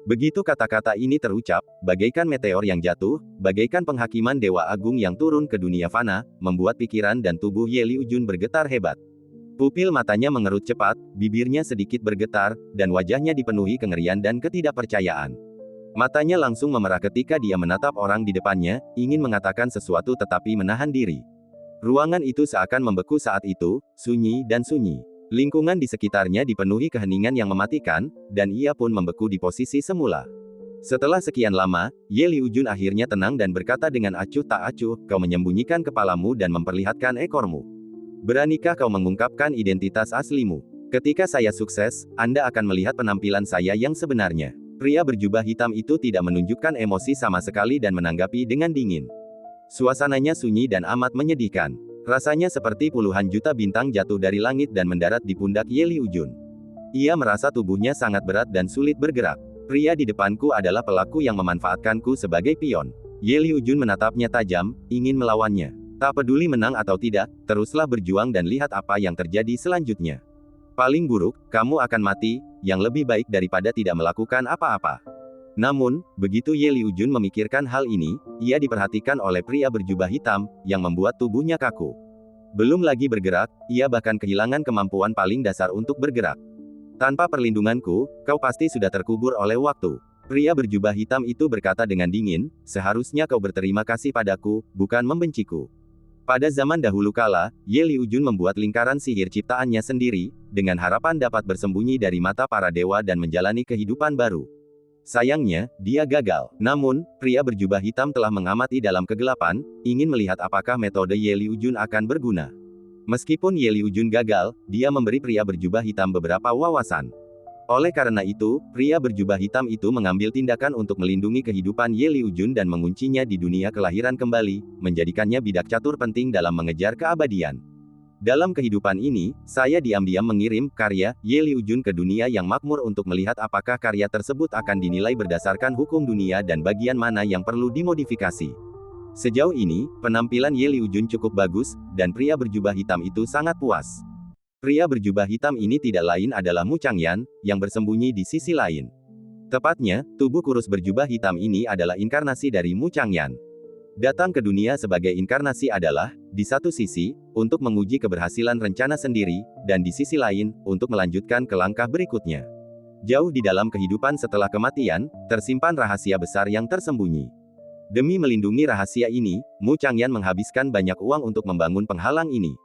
Begitu kata-kata ini terucap, bagaikan meteor yang jatuh, bagaikan penghakiman Dewa Agung yang turun ke dunia fana, membuat pikiran dan tubuh Ye Liujun bergetar hebat. Pupil matanya mengerut cepat, bibirnya sedikit bergetar, dan wajahnya dipenuhi kengerian dan ketidakpercayaan. Matanya langsung memerah ketika dia menatap orang di depannya, ingin mengatakan sesuatu tetapi menahan diri. Ruangan itu seakan membeku saat itu, sunyi dan sunyi. Lingkungan di sekitarnya dipenuhi keheningan yang mematikan, dan ia pun membeku di posisi semula. Setelah sekian lama, Ye Liujun akhirnya tenang dan berkata dengan acuh tak acuh, "Kau menyembunyikan kepalamu dan memperlihatkan ekormu. Beranikah kau mengungkapkan identitas aslimu? Ketika saya sukses, Anda akan melihat penampilan saya yang sebenarnya." Pria berjubah hitam itu tidak menunjukkan emosi sama sekali dan menanggapi dengan dingin. Suasananya sunyi dan amat menyedihkan. Rasanya seperti puluhan juta bintang jatuh dari langit dan mendarat di pundak Ye Liujun. Ia merasa tubuhnya sangat berat dan sulit bergerak. Pria di depanku adalah pelaku yang memanfaatkanku sebagai pion. Ye Liujun menatapnya tajam, ingin melawannya. Tak peduli menang atau tidak, teruslah berjuang dan lihat apa yang terjadi selanjutnya. Paling buruk, kamu akan mati, yang lebih baik daripada tidak melakukan apa-apa. Namun, begitu Ye Liujun memikirkan hal ini, ia diperhatikan oleh pria berjubah hitam, yang membuat tubuhnya kaku. Belum lagi bergerak, ia bahkan kehilangan kemampuan paling dasar untuk bergerak. Tanpa perlindunganku, kau pasti sudah terkubur oleh waktu. Pria berjubah hitam itu berkata dengan dingin, seharusnya kau berterima kasih padaku, bukan membenciku. Pada zaman dahulu kala, Ye Liujun membuat lingkaran sihir ciptaannya sendiri, dengan harapan dapat bersembunyi dari mata para dewa dan menjalani kehidupan baru. Sayangnya, dia gagal. Namun, pria berjubah hitam telah mengamati dalam kegelapan, ingin melihat apakah metode Ye Liujun akan berguna. Meskipun Ye Liujun gagal, dia memberi pria berjubah hitam beberapa wawasan. Oleh karena itu, pria berjubah hitam itu mengambil tindakan untuk melindungi kehidupan Ye Liujun dan menguncinya di dunia kelahiran kembali, menjadikannya bidak catur penting dalam mengejar keabadian. Dalam kehidupan ini, saya diam-diam mengirim karya Ye Liujun ke dunia yang makmur untuk melihat apakah karya tersebut akan dinilai berdasarkan hukum dunia dan bagian mana yang perlu dimodifikasi. Sejauh ini, penampilan Ye Liujun cukup bagus, dan pria berjubah hitam itu sangat puas. Pria berjubah hitam ini tidak lain adalah Mu Changyan, yang bersembunyi di sisi lain. Tepatnya, tubuh kurus berjubah hitam ini adalah inkarnasi dari Mu Changyan. Datang ke dunia sebagai inkarnasi adalah, di satu sisi, untuk menguji keberhasilan rencana sendiri, dan di sisi lain, untuk melanjutkan ke langkah berikutnya. Jauh di dalam kehidupan setelah kematian, tersimpan rahasia besar yang tersembunyi. Demi melindungi rahasia ini, Mu Changyan menghabiskan banyak uang untuk membangun penghalang ini.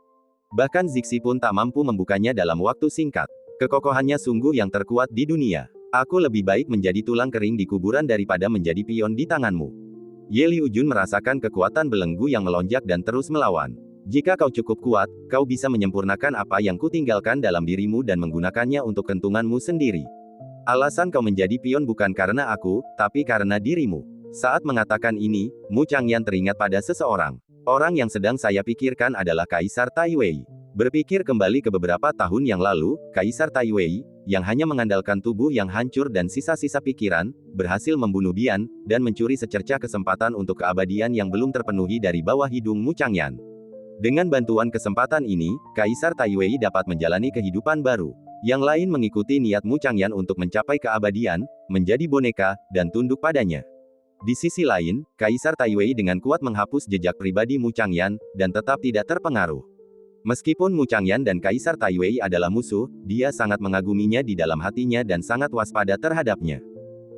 Bahkan Zixi pun tak mampu membukanya dalam waktu singkat. Kekokohannya sungguh yang terkuat di dunia. Aku lebih baik menjadi tulang kering di kuburan daripada menjadi pion di tanganmu. Ye Liujun merasakan kekuatan belenggu yang melonjak dan terus melawan. Jika kau cukup kuat, kau bisa menyempurnakan apa yang kutinggalkan dalam dirimu dan menggunakannya untuk keuntunganmu sendiri. Alasan kau menjadi pion bukan karena aku, tapi karena dirimu. Saat mengatakan ini, Mu Changyan teringat pada seseorang. Orang yang sedang saya pikirkan adalah Kaisar Tai Wei. Berpikir kembali ke beberapa tahun yang lalu, Kaisar Tai Wei, yang hanya mengandalkan tubuh yang hancur dan sisa-sisa pikiran, berhasil membunuh Bian, dan mencuri secercah kesempatan untuk keabadian yang belum terpenuhi dari bawah hidung Mu Changyan. Dengan bantuan kesempatan ini, Kaisar Tai Wei dapat menjalani kehidupan baru. Yang lain mengikuti niat Mu Changyan untuk mencapai keabadian, menjadi boneka, dan tunduk padanya. Di sisi lain, Kaisar Tai Wei dengan kuat menghapus jejak pribadi Mu Changyan, dan tetap tidak terpengaruh. Meskipun Mu Changyan dan Kaisar Tai Wei adalah musuh, dia sangat mengaguminya di dalam hatinya dan sangat waspada terhadapnya.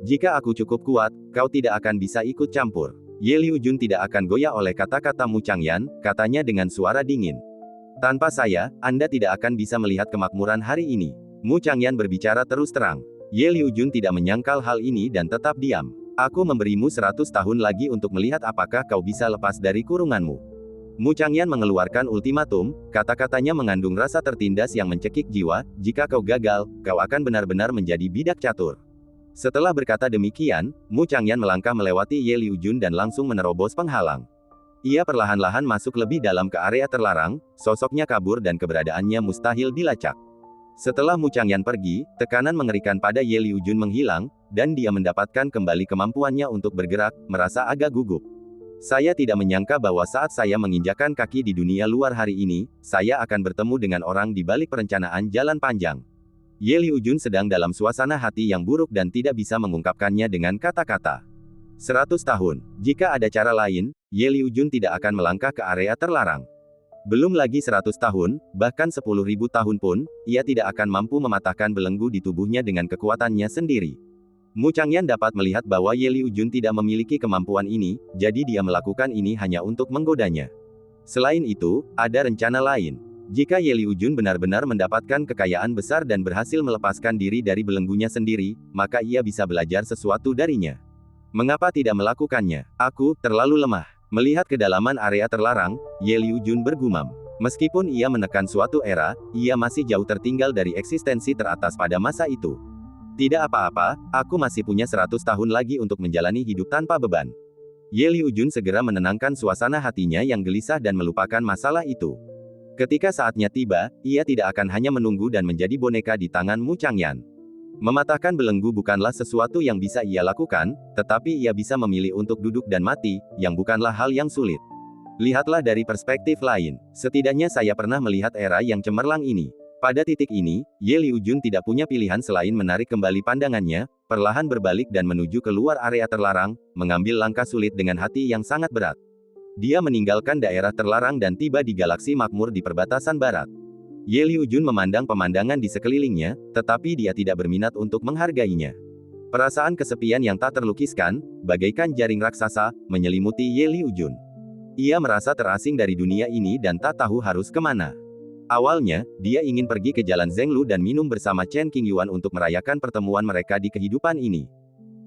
Jika aku cukup kuat, kau tidak akan bisa ikut campur. Ye Liujun tidak akan goyah oleh kata-kata Mu Changyan, katanya dengan suara dingin. Tanpa saya, Anda tidak akan bisa melihat kemakmuran hari ini. Mu Changyan berbicara terus terang. Ye Liujun tidak menyangkal hal ini dan tetap diam. Aku memberimu 100 tahun lagi untuk melihat apakah kau bisa lepas dari kurunganmu. Mu Changyan mengeluarkan ultimatum, kata-katanya mengandung rasa tertindas yang mencekik jiwa, jika kau gagal, kau akan benar-benar menjadi bidak catur. Setelah berkata demikian, Mu Changyan melangkah melewati Ye Liujun dan langsung menerobos penghalang. Ia perlahan-lahan masuk lebih dalam ke area terlarang, sosoknya kabur dan keberadaannya mustahil dilacak. Setelah Mu Changyan pergi, tekanan mengerikan pada Ye Liujun menghilang, dan dia mendapatkan kembali kemampuannya untuk bergerak, merasa agak gugup. Saya tidak menyangka bahwa saat saya menginjakkan kaki di dunia luar hari ini, saya akan bertemu dengan orang di balik perencanaan jalan panjang. Ye Liujun sedang dalam suasana hati yang buruk dan tidak bisa mengungkapkannya dengan kata-kata. 100 tahun. Jika ada cara lain, Ye Liujun tidak akan melangkah ke area terlarang. Belum lagi 100 tahun, bahkan 10.000 tahun pun, ia tidak akan mampu mematahkan belenggu di tubuhnya dengan kekuatannya sendiri. Mu Changyan dapat melihat bahwa Ye Liujun tidak memiliki kemampuan ini, jadi dia melakukan ini hanya untuk menggodanya. Selain itu, ada rencana lain. Jika Ye Liujun benar-benar mendapatkan kekayaan besar dan berhasil melepaskan diri dari belenggunya sendiri, maka ia bisa belajar sesuatu darinya. Mengapa tidak melakukannya? Aku terlalu lemah. Melihat kedalaman area terlarang, Ye Liujun bergumam. Meskipun ia menekan suatu era, ia masih jauh tertinggal dari eksistensi teratas pada masa itu. Tidak apa-apa, aku masih punya 100 tahun lagi untuk menjalani hidup tanpa beban. Ye Liujun segera menenangkan suasana hatinya yang gelisah dan melupakan masalah itu. Ketika saatnya tiba, ia tidak akan hanya menunggu dan menjadi boneka di tangan Mu Changyan. Mematahkan belenggu bukanlah sesuatu yang bisa ia lakukan, tetapi ia bisa memilih untuk duduk dan mati, yang bukanlah hal yang sulit. Lihatlah dari perspektif lain. Setidaknya saya pernah melihat era yang cemerlang ini. Pada titik ini, Ye Liujun tidak punya pilihan selain menarik kembali pandangannya, perlahan berbalik dan menuju keluar area terlarang, mengambil langkah sulit dengan hati yang sangat berat. Dia meninggalkan daerah terlarang dan tiba di galaksi makmur di perbatasan barat. Ye Liujun memandang pemandangan di sekelilingnya, tetapi dia tidak berminat untuk menghargainya. Perasaan kesepian yang tak terlukiskan, bagaikan jaring raksasa, menyelimuti Ye Liujun. Ia merasa terasing dari dunia ini dan tak tahu harus kemana. Awalnya, dia ingin pergi ke Jalan Zhenglu dan minum bersama Chen Qingyuan untuk merayakan pertemuan mereka di kehidupan ini.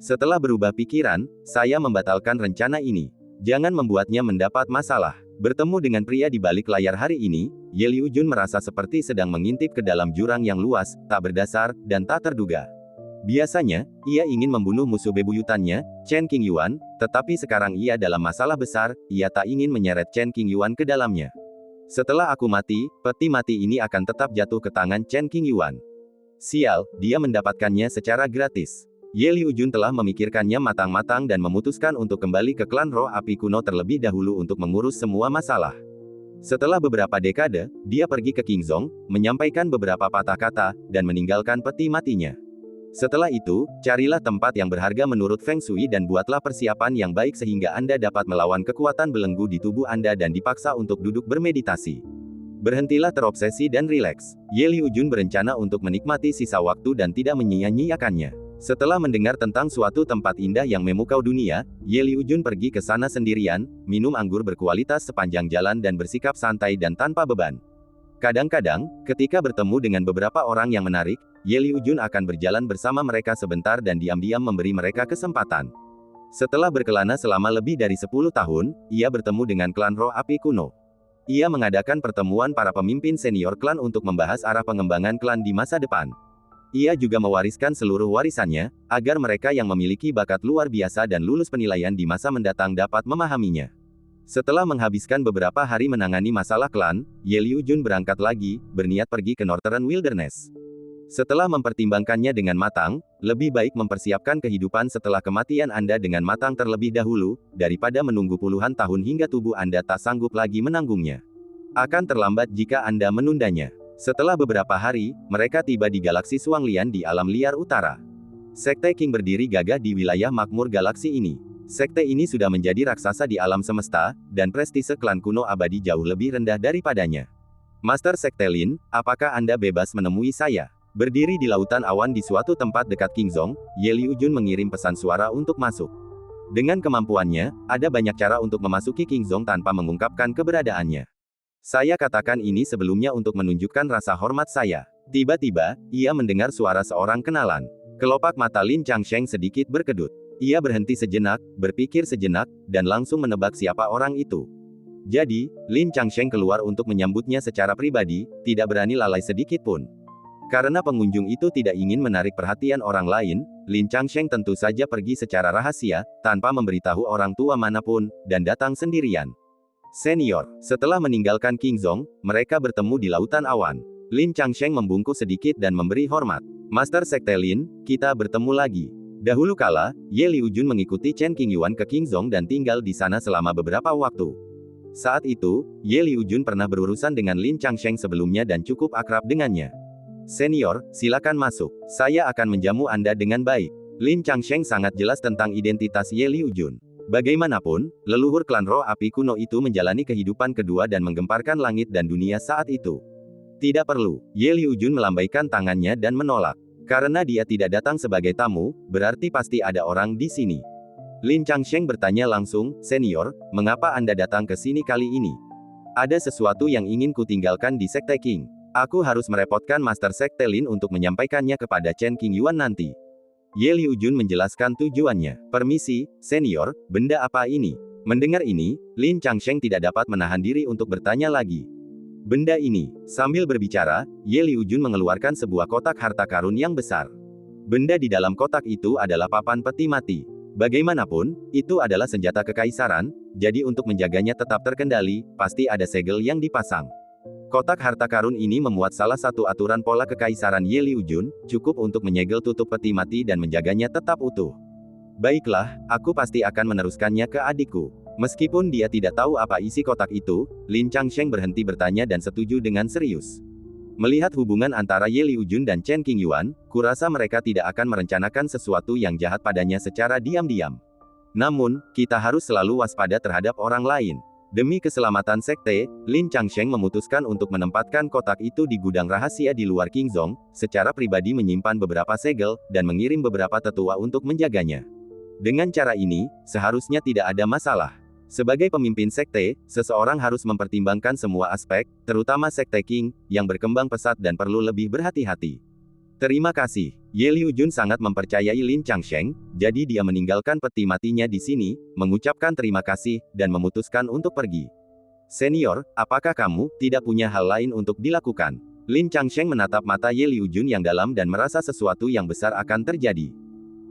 Setelah berubah pikiran, saya membatalkan rencana ini. Jangan membuatnya mendapat masalah. Bertemu dengan pria di balik layar hari ini, Ye Liujun merasa seperti sedang mengintip ke dalam jurang yang luas, tak berdasar, dan tak terduga. Biasanya, ia ingin membunuh musuh bebuyutannya, Chen Qingyuan, tetapi sekarang ia dalam masalah besar, ia tak ingin menyeret Chen Qingyuan ke dalamnya. Setelah aku mati, peti mati ini akan tetap jatuh ke tangan Chen Qingyuan. Sial, dia mendapatkannya secara gratis. Ye Liujun telah memikirkannya matang-matang dan memutuskan untuk kembali ke klan roh api kuno terlebih dahulu untuk mengurus semua masalah. Setelah beberapa dekade, dia pergi ke Qingzhong, menyampaikan beberapa patah kata, dan meninggalkan peti matinya. Setelah itu, carilah tempat yang berharga menurut Feng Shui dan buatlah persiapan yang baik sehingga Anda dapat melawan kekuatan belenggu di tubuh Anda dan dipaksa untuk duduk bermeditasi. Berhentilah terobsesi dan rileks. Ye Liujun berencana untuk menikmati sisa waktu dan tidak menyia-nyiakannya. Setelah mendengar tentang suatu tempat indah yang memukau dunia, Ye Liujun pergi ke sana sendirian, minum anggur berkualitas sepanjang jalan dan bersikap santai dan tanpa beban. Kadang-kadang, ketika bertemu dengan beberapa orang yang menarik, Ye Liujun akan berjalan bersama mereka sebentar dan diam-diam memberi mereka kesempatan. Setelah berkelana selama lebih dari 10 tahun, ia bertemu dengan klan roh api kuno. Ia mengadakan pertemuan para pemimpin senior klan untuk membahas arah pengembangan klan di masa depan. Ia juga mewariskan seluruh warisannya, agar mereka yang memiliki bakat luar biasa dan lulus penilaian di masa mendatang dapat memahaminya. Setelah menghabiskan beberapa hari menangani masalah klan, Ye Liujun berangkat lagi, berniat pergi ke Northern Wilderness. Setelah mempertimbangkannya dengan matang, lebih baik mempersiapkan kehidupan setelah kematian Anda dengan matang terlebih dahulu, daripada menunggu puluhan tahun hingga tubuh Anda tak sanggup lagi menanggungnya. Akan terlambat jika Anda menundanya. Setelah beberapa hari, mereka tiba di galaksi Suanglian di alam liar utara. Sekte Qing berdiri gagah di wilayah makmur galaksi ini. Sekte ini sudah menjadi raksasa di alam semesta, dan prestise klan kuno abadi jauh lebih rendah daripadanya. Master Sekte Lin, apakah Anda bebas menemui saya? Berdiri di lautan awan di suatu tempat dekat Qingzhong, Ye Liujun mengirim pesan suara untuk masuk. Dengan kemampuannya, ada banyak cara untuk memasuki Qingzhong tanpa mengungkapkan keberadaannya. Saya katakan ini sebelumnya untuk menunjukkan rasa hormat saya. Tiba-tiba, ia mendengar suara seorang kenalan. Kelopak mata Lin Changsheng sedikit berkedut. Ia berhenti sejenak, berpikir sejenak, dan langsung menebak siapa orang itu. Jadi, Lin Changsheng keluar untuk menyambutnya secara pribadi, tidak berani lalai sedikit pun. Karena pengunjung itu tidak ingin menarik perhatian orang lain, Lin Changsheng tentu saja pergi secara rahasia, tanpa memberitahu orang tua manapun, dan datang sendirian. Senior, setelah meninggalkan Qingzhong, mereka bertemu di lautan awan. Lin Changsheng membungkuk sedikit dan memberi hormat. Master Sekte Lin, kita bertemu lagi. Dahulu kala, Ye Liujun mengikuti Chen Qingyuan ke Qingzhong dan tinggal di sana selama beberapa waktu. Saat itu, Ye Liujun pernah berurusan dengan Lin Changsheng sebelumnya dan cukup akrab dengannya. Senior, silakan masuk. Saya akan menjamu Anda dengan baik. Lin Changsheng sangat jelas tentang identitas Ye Liujun. Bagaimanapun, leluhur klan roh api kuno itu menjalani kehidupan kedua dan menggemparkan langit dan dunia saat itu. Tidak perlu. Ye Liujun melambaikan tangannya dan menolak. Karena dia tidak datang sebagai tamu, berarti pasti ada orang di sini. Lin Changsheng bertanya langsung, Senior, mengapa Anda datang ke sini kali ini? Ada sesuatu yang ingin kutinggalkan di Sekte King. Aku harus merepotkan Master Sekte Lin untuk menyampaikannya kepada Chen Qingyuan nanti. Ye Liujun menjelaskan tujuannya. Permisi, Senior, benda apa ini? Mendengar ini, Lin Changsheng tidak dapat menahan diri untuk bertanya lagi. Benda ini. Sambil berbicara, Ye Liujun mengeluarkan sebuah kotak harta karun yang besar. Benda di dalam kotak itu adalah papan peti mati. Bagaimanapun, itu adalah senjata kekaisaran, jadi untuk menjaganya tetap terkendali, pasti ada segel yang dipasang. Kotak harta karun ini memuat salah satu aturan pola kekaisaran Ye Liujun, cukup untuk menyegel tutup peti mati dan menjaganya tetap utuh. Baiklah, aku pasti akan meneruskannya ke adikku. Meskipun dia tidak tahu apa isi kotak itu, Lin Changsheng berhenti bertanya dan setuju dengan serius. Melihat hubungan antara Ye Liujun dan Chen Qingyuan, kurasa mereka tidak akan merencanakan sesuatu yang jahat padanya secara diam-diam. Namun, kita harus selalu waspada terhadap orang lain. Demi keselamatan sekte, Lin Changsheng memutuskan untuk menempatkan kotak itu di gudang rahasia di luar Qingzhong, secara pribadi menyimpan beberapa segel, dan mengirim beberapa tetua untuk menjaganya. Dengan cara ini, seharusnya tidak ada masalah. Sebagai pemimpin sekte, seseorang harus mempertimbangkan semua aspek, terutama sekte Qing, yang berkembang pesat dan perlu lebih berhati-hati. Terima kasih. Ye Liujun sangat mempercayai Lin Changsheng, jadi dia meninggalkan peti matinya di sini, mengucapkan terima kasih, dan memutuskan untuk pergi. Senior, apakah kamu tidak punya hal lain untuk dilakukan? Lin Changsheng menatap mata Ye Liujun yang dalam dan merasa sesuatu yang besar akan terjadi.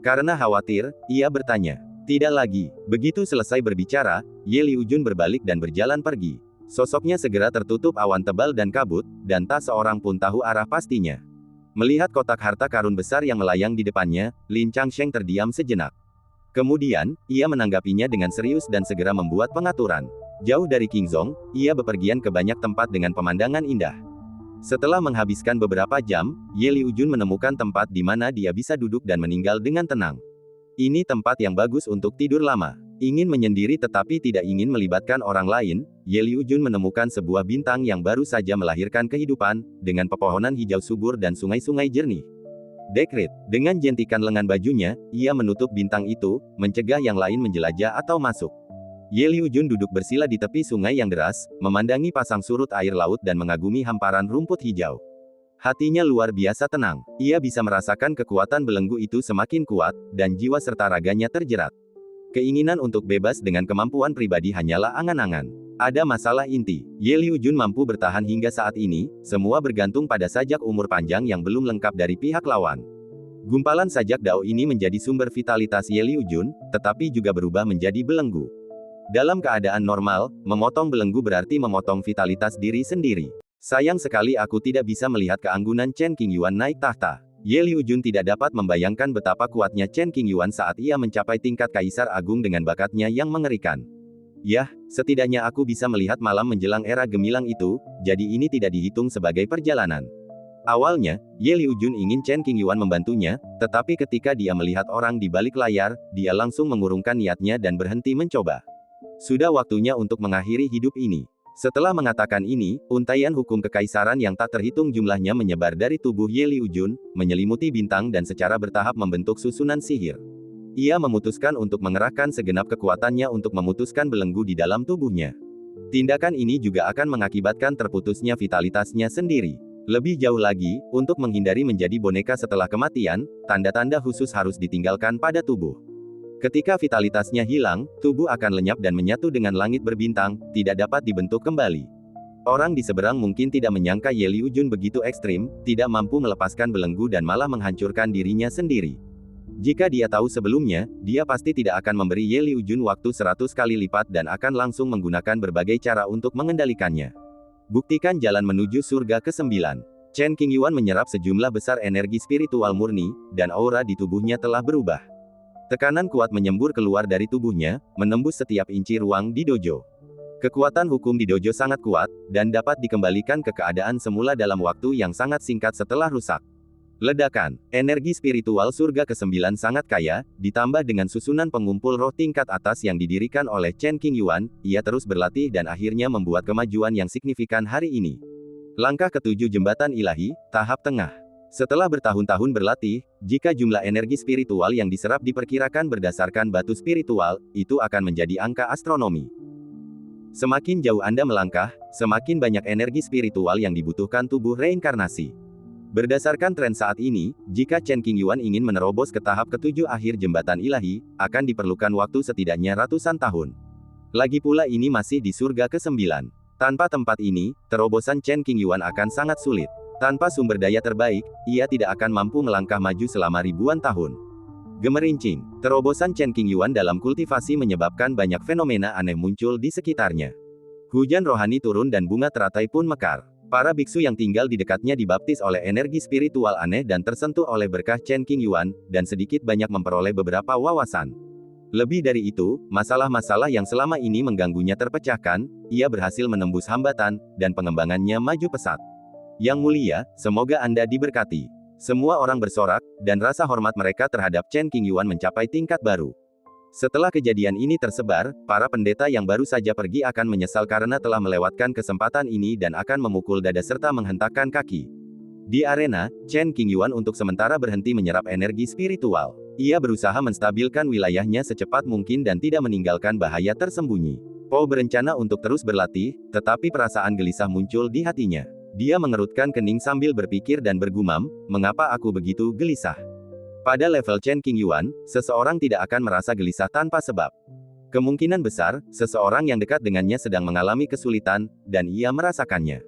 Karena khawatir, ia bertanya. Tidak lagi. Begitu selesai berbicara, Ye Liujun berbalik dan berjalan pergi. Sosoknya segera tertutup awan tebal dan kabut, dan tak seorang pun tahu arah pastinya. Melihat kotak harta karun besar yang melayang di depannya, Lin Changsheng terdiam sejenak. Kemudian, ia menanggapinya dengan serius dan segera membuat pengaturan. Jauh dari Qingzhong, ia bepergian ke banyak tempat dengan pemandangan indah. Setelah menghabiskan beberapa jam, Ye Liujun menemukan tempat di mana dia bisa duduk dan meninggal dengan tenang. Ini tempat yang bagus untuk tidur lama. Ingin menyendiri tetapi tidak ingin melibatkan orang lain, Ye Liujun menemukan sebuah bintang yang baru saja melahirkan kehidupan, dengan pepohonan hijau subur dan sungai-sungai jernih. Dekrit, dengan jentikan lengan bajunya, ia menutup bintang itu, mencegah yang lain menjelajah atau masuk. Ye Liujun duduk bersila di tepi sungai yang deras, memandangi pasang surut air laut dan mengagumi hamparan rumput hijau. Hatinya luar biasa tenang. Ia bisa merasakan kekuatan belenggu itu semakin kuat, dan jiwa serta raganya terjerat. Keinginan untuk bebas dengan kemampuan pribadi hanyalah angan-angan. Ada masalah inti. Ye Liujun mampu bertahan hingga saat ini, semua bergantung pada sajak umur panjang yang belum lengkap dari pihak lawan. Gumpalan sajak dao ini menjadi sumber vitalitas Ye Liujun, tetapi juga berubah menjadi belenggu. Dalam keadaan normal, memotong belenggu berarti memotong vitalitas diri sendiri. Sayang sekali aku tidak bisa melihat keanggunan Chen Qingyuan naik tahta. Ye Liujun tidak dapat membayangkan betapa kuatnya Chen Qingyuan saat ia mencapai tingkat kaisar agung dengan bakatnya yang mengerikan. Yah, setidaknya aku bisa melihat malam menjelang era gemilang itu, jadi ini tidak dihitung sebagai perjalanan. Awalnya, Ye Liujun ingin Chen Qingyuan membantunya, tetapi ketika dia melihat orang di balik layar, dia langsung mengurungkan niatnya dan berhenti mencoba. Sudah waktunya untuk mengakhiri hidup ini. Setelah mengatakan ini, untaian hukum kekaisaran yang tak terhitung jumlahnya menyebar dari tubuh Ye Liujun, menyelimuti bintang dan secara bertahap membentuk susunan sihir. Ia memutuskan untuk mengerahkan segenap kekuatannya untuk memutuskan belenggu di dalam tubuhnya. Tindakan ini juga akan mengakibatkan terputusnya vitalitasnya sendiri. Lebih jauh lagi, untuk menghindari menjadi boneka setelah kematian, tanda-tanda khusus harus ditinggalkan pada tubuh. Ketika vitalitasnya hilang, tubuh akan lenyap dan menyatu dengan langit berbintang, tidak dapat dibentuk kembali. Orang di seberang mungkin tidak menyangka Ye Liujun begitu ekstrim, tidak mampu melepaskan belenggu dan malah menghancurkan dirinya sendiri. Jika dia tahu sebelumnya, dia pasti tidak akan memberi Ye Liujun waktu 100 kali lipat dan akan langsung menggunakan berbagai cara untuk mengendalikannya. Buktikan jalan menuju surga ke-9. Chen Qingyuan menyerap sejumlah besar energi spiritual murni, dan aura di tubuhnya telah berubah. Tekanan kuat menyembur keluar dari tubuhnya, menembus setiap inci ruang di dojo. Kekuatan hukum di dojo sangat kuat, dan dapat dikembalikan ke keadaan semula dalam waktu yang sangat singkat setelah rusak. Ledakan, energi spiritual surga ke-9 sangat kaya, ditambah dengan susunan pengumpul roh tingkat atas yang didirikan oleh Chen Qingyuan, ia terus berlatih dan akhirnya membuat kemajuan yang signifikan hari ini. Langkah ke-7 Jembatan Ilahi, tahap tengah. Setelah bertahun-tahun berlatih, jika jumlah energi spiritual yang diserap diperkirakan berdasarkan batu spiritual, itu akan menjadi angka astronomi. Semakin jauh Anda melangkah, semakin banyak energi spiritual yang dibutuhkan tubuh reinkarnasi. Berdasarkan tren saat ini, jika Chen Qingyuan ingin menerobos ke tahap ke-7 akhir jembatan ilahi, akan diperlukan waktu setidaknya ratusan tahun. Lagi pula ini masih di surga ke-9. Tanpa tempat ini, terobosan Chen Qingyuan akan sangat sulit. Tanpa sumber daya terbaik, ia tidak akan mampu melangkah maju selama ribuan tahun. Gemerincing, terobosan Chen Qingyuan dalam kultivasi menyebabkan banyak fenomena aneh muncul di sekitarnya. Hujan rohani turun dan bunga teratai pun mekar. Para biksu yang tinggal di dekatnya dibaptis oleh energi spiritual aneh dan tersentuh oleh berkah Chen Qingyuan, dan sedikit banyak memperoleh beberapa wawasan. Lebih dari itu, masalah-masalah yang selama ini mengganggunya terpecahkan, ia berhasil menembus hambatan, dan pengembangannya maju pesat. Yang mulia, semoga Anda diberkati. Semua orang bersorak, dan rasa hormat mereka terhadap Chen Qingyuan mencapai tingkat baru. Setelah kejadian ini tersebar, para pendeta yang baru saja pergi akan menyesal karena telah melewatkan kesempatan ini dan akan memukul dada serta menghentakkan kaki. Di arena, Chen Qingyuan untuk sementara berhenti menyerap energi spiritual. Ia berusaha menstabilkan wilayahnya secepat mungkin dan tidak meninggalkan bahaya tersembunyi. Po berencana untuk terus berlatih, tetapi perasaan gelisah muncul di hatinya. Dia mengerutkan kening sambil berpikir dan bergumam, mengapa aku begitu gelisah? Pada level Chen Qingyuan, seseorang tidak akan merasa gelisah tanpa sebab. Kemungkinan besar, seseorang yang dekat dengannya sedang mengalami kesulitan, dan ia merasakannya.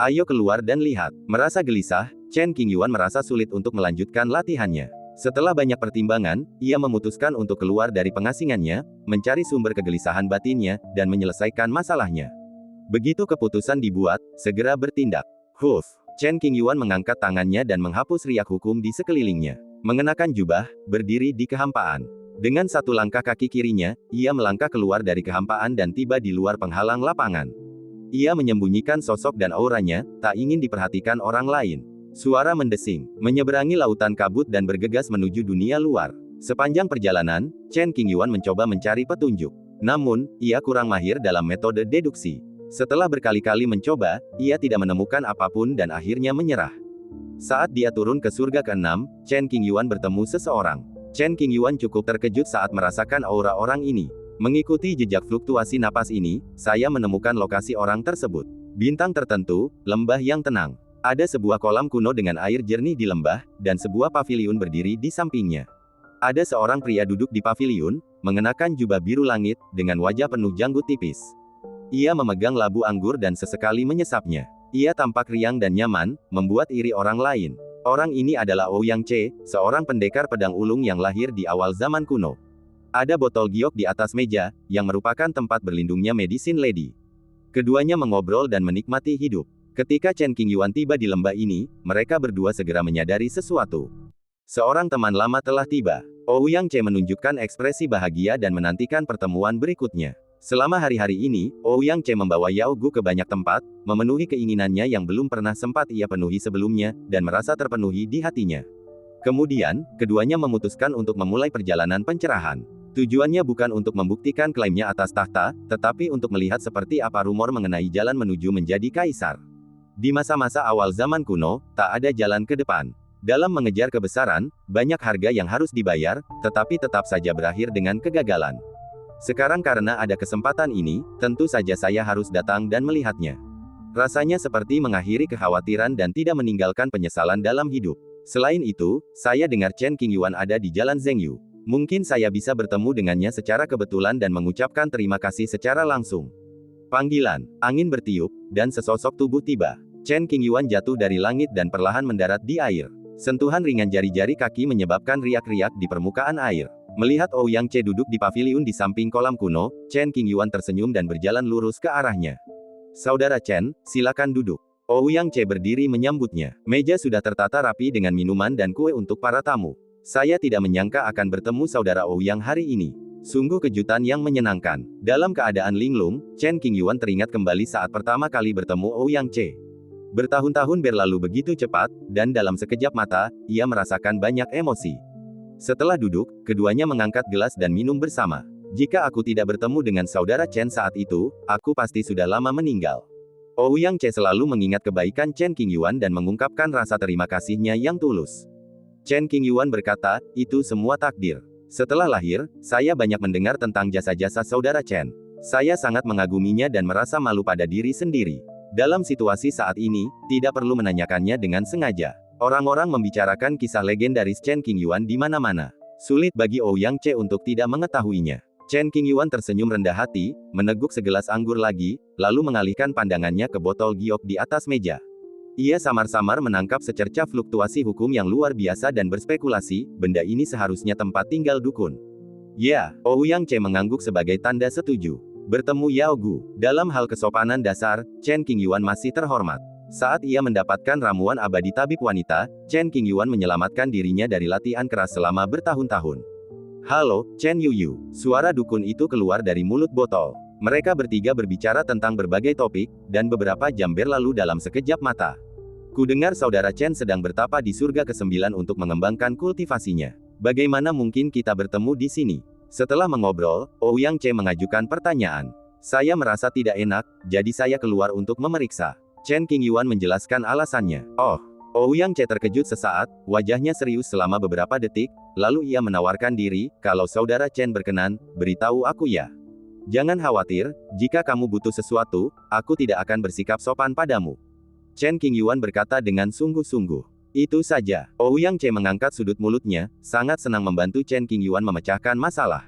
Ayo keluar dan lihat. Merasa gelisah, Chen Qingyuan merasa sulit untuk melanjutkan latihannya. Setelah banyak pertimbangan, ia memutuskan untuk keluar dari pengasingannya, mencari sumber kegelisahan batinnya, dan menyelesaikan masalahnya. Begitu keputusan dibuat, segera bertindak. Huff. Chen Qingyuan mengangkat tangannya dan menghapus riak hukum di sekelilingnya. Mengenakan jubah, berdiri di kehampaan. Dengan satu langkah kaki kirinya, ia melangkah keluar dari kehampaan dan tiba di luar penghalang lapangan. Ia menyembunyikan sosok dan auranya, tak ingin diperhatikan orang lain. Suara mendesing, menyeberangi lautan kabut dan bergegas menuju dunia luar. Sepanjang perjalanan, Chen Qingyuan mencoba mencari petunjuk. Namun, ia kurang mahir dalam metode deduksi. Setelah berkali-kali mencoba, ia tidak menemukan apapun dan akhirnya menyerah. Saat dia turun ke surga ke-6, Chen Qingyuan bertemu seseorang. Chen Qingyuan cukup terkejut saat merasakan aura orang ini. Mengikuti jejak fluktuasi napas ini, saya menemukan lokasi orang tersebut. Bintang tertentu, lembah yang tenang. Ada sebuah kolam kuno dengan air jernih di lembah, dan sebuah paviliun berdiri di sampingnya. Ada seorang pria duduk di paviliun, mengenakan jubah biru langit, dengan wajah penuh janggut tipis. Ia memegang labu anggur dan sesekali menyesapnya. Ia tampak riang dan nyaman, membuat iri orang lain. Orang ini adalah Ouyang Che, seorang pendekar pedang ulung yang lahir di awal zaman kuno. Ada botol giok di atas meja, yang merupakan tempat berlindungnya Medicine Lady. Keduanya mengobrol dan menikmati hidup. Ketika Chen Qingyuan tiba di lembah ini, mereka berdua segera menyadari sesuatu. Seorang teman lama telah tiba. Ouyang Che menunjukkan ekspresi bahagia dan menantikan pertemuan berikutnya. Selama hari-hari ini, Ouyang Che membawa Yao Gu ke banyak tempat, memenuhi keinginannya yang belum pernah sempat ia penuhi sebelumnya, dan merasa terpenuhi di hatinya. Kemudian, keduanya memutuskan untuk memulai perjalanan pencerahan. Tujuannya bukan untuk membuktikan klaimnya atas tahta, tetapi untuk melihat seperti apa rumor mengenai jalan menuju menjadi kaisar. Di masa-masa awal zaman kuno, tak ada jalan ke depan. Dalam mengejar kebesaran, banyak harga yang harus dibayar, tetapi tetap saja berakhir dengan kegagalan. Sekarang karena ada kesempatan ini, tentu saja saya harus datang dan melihatnya. Rasanya seperti mengakhiri kekhawatiran dan tidak meninggalkan penyesalan dalam hidup. Selain itu, saya dengar Chen Qingyuan ada di Jalan Zhengyu. Mungkin saya bisa bertemu dengannya secara kebetulan dan mengucapkan terima kasih secara langsung. Panggilan, angin bertiup, dan sesosok tubuh tiba. Chen Qingyuan jatuh dari langit dan perlahan mendarat di air. Sentuhan ringan jari-jari kaki menyebabkan riak-riak di permukaan air. Melihat Ouyang Che duduk di paviliun di samping kolam kuno, Chen Qingyuan tersenyum dan berjalan lurus ke arahnya. Saudara Chen, silakan duduk. Ouyang Che berdiri menyambutnya. Meja sudah tertata rapi dengan minuman dan kue untuk para tamu. Saya tidak menyangka akan bertemu saudara Ouyang hari ini. Sungguh kejutan yang menyenangkan. Dalam keadaan linglung, Chen Qingyuan teringat kembali saat pertama kali bertemu Ouyang Che. Bertahun-tahun berlalu begitu cepat, dan dalam sekejap mata, ia merasakan banyak emosi. Setelah duduk, keduanya mengangkat gelas dan minum bersama. Jika aku tidak bertemu dengan saudara Chen saat itu, aku pasti sudah lama meninggal. Ouyang Che selalu mengingat kebaikan Chen Qingyuan dan mengungkapkan rasa terima kasihnya yang tulus. Chen Qingyuan berkata, itu semua takdir. Setelah lahir, saya banyak mendengar tentang jasa-jasa saudara Chen. Saya sangat mengaguminya dan merasa malu pada diri sendiri. Dalam situasi saat ini, tidak perlu menanyakannya dengan sengaja. Orang-orang membicarakan kisah legendaris Chen Qingyuan di mana-mana. Sulit bagi Ouyang Che untuk tidak mengetahuinya. Chen Qingyuan tersenyum rendah hati, meneguk segelas anggur lagi, lalu mengalihkan pandangannya ke botol giok di atas meja. Ia samar-samar menangkap secerca fluktuasi hukum yang luar biasa dan berspekulasi, benda ini seharusnya tempat tinggal dukun. Ya, Ouyang Che mengangguk sebagai tanda setuju. Bertemu Yao Gu. Dalam hal kesopanan dasar, Chen Qingyuan masih terhormat. Saat ia mendapatkan ramuan abadi tabib wanita, Chen Qingyuan menyelamatkan dirinya dari latihan keras selama bertahun-tahun. Halo, Chen Yuyu. Suara dukun itu keluar dari mulut botol. Mereka bertiga berbicara tentang berbagai topik, dan beberapa jam berlalu dalam sekejap mata. Kudengar saudara Chen sedang bertapa di surga ke-9 untuk mengembangkan kultivasinya. Bagaimana mungkin kita bertemu di sini? Setelah mengobrol, Ouyang Che mengajukan pertanyaan. Saya merasa tidak enak, jadi saya keluar untuk memeriksa. Chen Qingyuan menjelaskan alasannya. Oh. Ouyang Che terkejut sesaat, wajahnya serius selama beberapa detik, lalu ia menawarkan diri, kalau saudara Chen berkenan, beritahu aku ya. Jangan khawatir, jika kamu butuh sesuatu, aku tidak akan bersikap sopan padamu. Chen Qingyuan berkata dengan sungguh-sungguh. Itu saja. Ouyang Che mengangkat sudut mulutnya, sangat senang membantu Chen Qingyuan memecahkan masalah.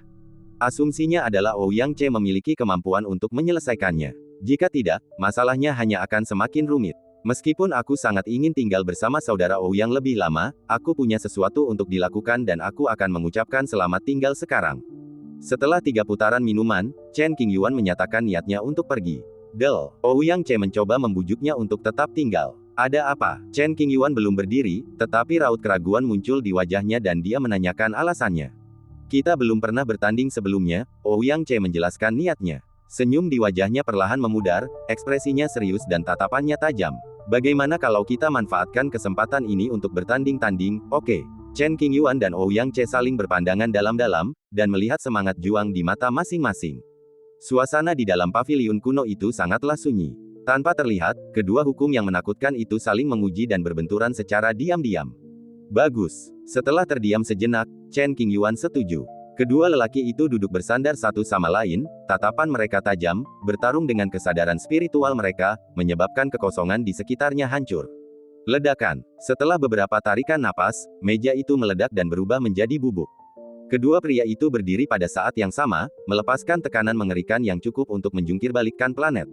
Asumsinya adalah Ouyang Che memiliki kemampuan untuk menyelesaikannya. Jika tidak, masalahnya hanya akan semakin rumit. Meskipun aku sangat ingin tinggal bersama saudara Ouyang lebih lama, aku punya sesuatu untuk dilakukan dan aku akan mengucapkan selamat tinggal sekarang. Setelah 3 putaran minuman, Chen Qingyuan menyatakan niatnya untuk pergi. Del, Ouyang Che mencoba membujuknya untuk tetap tinggal. Ada apa? Chen Qingyuan belum berdiri, tetapi raut keraguan muncul di wajahnya dan dia menanyakan alasannya. Kita belum pernah bertanding sebelumnya, Ouyang Che menjelaskan niatnya. Senyum di wajahnya perlahan memudar, ekspresinya serius dan tatapannya tajam. Bagaimana kalau kita manfaatkan kesempatan ini untuk bertanding-tanding, oke? Chen Qingyuan dan Ouyang Che saling berpandangan dalam-dalam, dan melihat semangat juang di mata masing-masing. Suasana di dalam paviliun kuno itu sangatlah sunyi. Tanpa terlihat, kedua hukum yang menakutkan itu saling menguji dan berbenturan secara diam-diam. Bagus. Setelah terdiam sejenak, Chen Qingyuan setuju. Kedua lelaki itu duduk bersandar satu sama lain, tatapan mereka tajam, bertarung dengan kesadaran spiritual mereka, menyebabkan kekosongan di sekitarnya hancur. Ledakan. Setelah beberapa tarikan napas, meja itu meledak dan berubah menjadi bubuk. Kedua pria itu berdiri pada saat yang sama, melepaskan tekanan mengerikan yang cukup untuk menjungkirbalikkan planet.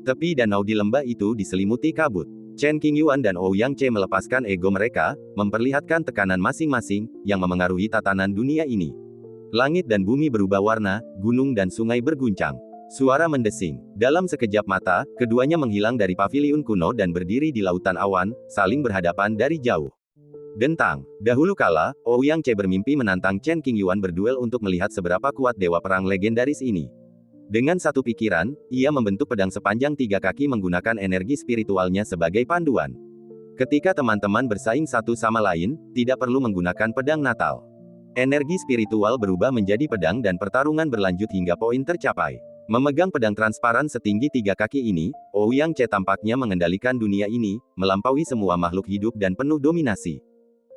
Tepi danau di lembah itu diselimuti kabut. Chen Qingyuan dan Ouyang Che melepaskan ego mereka, memperlihatkan tekanan masing-masing, yang memengaruhi tatanan dunia ini. Langit dan bumi berubah warna, gunung dan sungai berguncang. Suara mendesing. Dalam sekejap mata, keduanya menghilang dari paviliun kuno dan berdiri di lautan awan, saling berhadapan dari jauh. Dentang. Dahulu kala, Ouyang Che bermimpi menantang Chen Qingyuan berduel untuk melihat seberapa kuat dewa perang legendaris ini. Dengan satu pikiran, ia membentuk pedang sepanjang 3 kaki menggunakan energi spiritualnya sebagai panduan. Ketika teman-teman bersaing satu sama lain, tidak perlu menggunakan pedang natal. Energi spiritual berubah menjadi pedang dan pertarungan berlanjut hingga poin tercapai. Memegang pedang transparan setinggi 3 kaki ini, Ouyang Che tampaknya mengendalikan dunia ini, melampaui semua makhluk hidup dan penuh dominasi.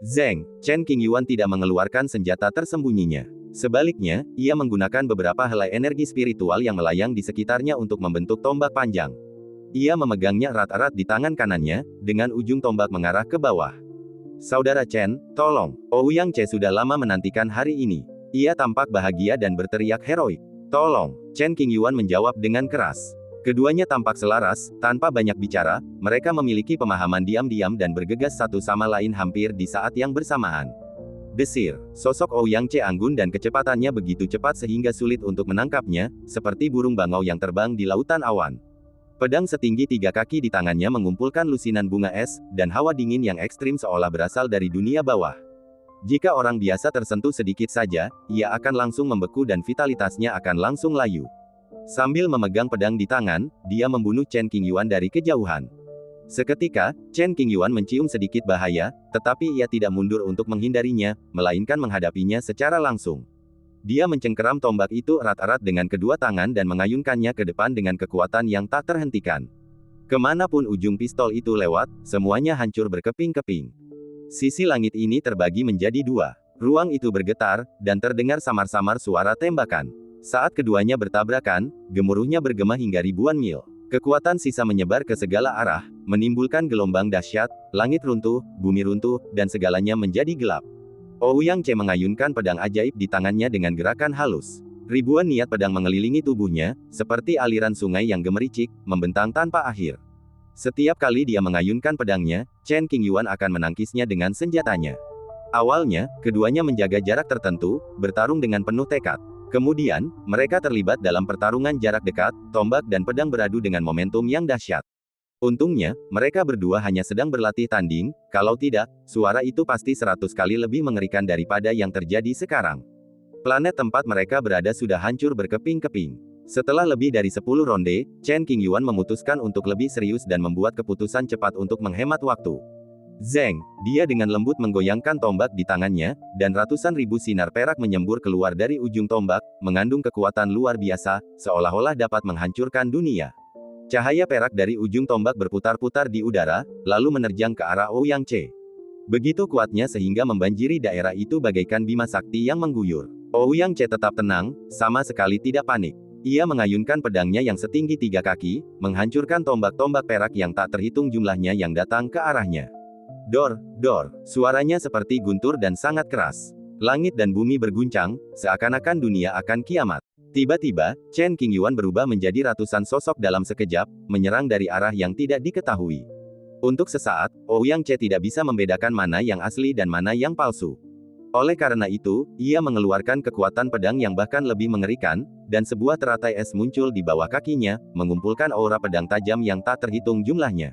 Zeng, Chen Qingyuan tidak mengeluarkan senjata tersembunyinya. Sebaliknya, ia menggunakan beberapa helai energi spiritual yang melayang di sekitarnya untuk membentuk tombak panjang. Ia memegangnya erat-erat di tangan kanannya, dengan ujung tombak mengarah ke bawah. Saudara Chen, tolong. Ouyang Che sudah lama menantikan hari ini. Ia tampak bahagia dan berteriak heroik. Tolong. Chen Qingyuan menjawab dengan keras. Keduanya tampak selaras, tanpa banyak bicara, mereka memiliki pemahaman diam-diam dan bergegas satu sama lain hampir di saat yang bersamaan. Desir. Sosok Ouyang Che anggun dan kecepatannya begitu cepat sehingga sulit untuk menangkapnya, seperti burung bangau yang terbang di lautan awan. Pedang setinggi 3 kaki di tangannya mengumpulkan lusinan bunga es, dan hawa dingin yang ekstrim seolah berasal dari dunia bawah. Jika orang biasa tersentuh sedikit saja, ia akan langsung membeku dan vitalitasnya akan langsung layu. Sambil memegang pedang di tangan, dia membunuh Chen Qingyuan dari kejauhan. Seketika, Chen Qingyuan mencium sedikit bahaya, tetapi ia tidak mundur untuk menghindarinya, melainkan menghadapinya secara langsung. Dia mencengkeram tombak itu erat-erat dengan kedua tangan dan mengayunkannya ke depan dengan kekuatan yang tak terhentikan. Kemanapun ujung pistol itu lewat, semuanya hancur berkeping-keping. Sisi langit ini terbagi menjadi dua. Ruang itu bergetar, dan terdengar samar-samar suara tembakan. Saat keduanya bertabrakan, gemuruhnya bergema hingga ribuan mil. Kekuatan sisa menyebar ke segala arah, menimbulkan gelombang dahsyat, langit runtuh, bumi runtuh, dan segalanya menjadi gelap. Ouyang Che mengayunkan pedang ajaib di tangannya dengan gerakan halus. Ribuan niat pedang mengelilingi tubuhnya, seperti aliran sungai yang gemericik, membentang tanpa akhir. Setiap kali dia mengayunkan pedangnya, Chen Qingyuan akan menangkisnya dengan senjatanya. Awalnya, keduanya menjaga jarak tertentu, bertarung dengan penuh tekad. Kemudian, mereka terlibat dalam pertarungan jarak dekat, tombak dan pedang beradu dengan momentum yang dahsyat. Untungnya, mereka berdua hanya sedang berlatih tanding, kalau tidak, suara itu pasti 100 kali lebih mengerikan daripada yang terjadi sekarang. Planet tempat mereka berada sudah hancur berkeping-keping. Setelah lebih dari 10 ronde, Chen Qingyuan memutuskan untuk lebih serius dan membuat keputusan cepat untuk menghemat waktu. Zeng, dia dengan lembut menggoyangkan tombak di tangannya, dan ratusan ribu sinar perak menyembur keluar dari ujung tombak, mengandung kekuatan luar biasa, seolah-olah dapat menghancurkan dunia. Cahaya perak dari ujung tombak berputar-putar di udara, lalu menerjang ke arah Ouyang Che. Begitu kuatnya sehingga membanjiri daerah itu bagaikan bima sakti yang mengguyur. Ouyang Che tetap tenang, sama sekali tidak panik. Ia mengayunkan pedangnya yang setinggi 3 kaki, menghancurkan tombak-tombak perak yang tak terhitung jumlahnya yang datang ke arahnya. Dor, dor, suaranya seperti guntur dan sangat keras. Langit dan bumi berguncang, seakan-akan dunia akan kiamat. Tiba-tiba, Chen Qingyuan berubah menjadi ratusan sosok dalam sekejap, menyerang dari arah yang tidak diketahui. Untuk sesaat, Ouyang Che tidak bisa membedakan mana yang asli dan mana yang palsu. Oleh karena itu, ia mengeluarkan kekuatan pedang yang bahkan lebih mengerikan, dan sebuah teratai es muncul di bawah kakinya, mengumpulkan aura pedang tajam yang tak terhitung jumlahnya.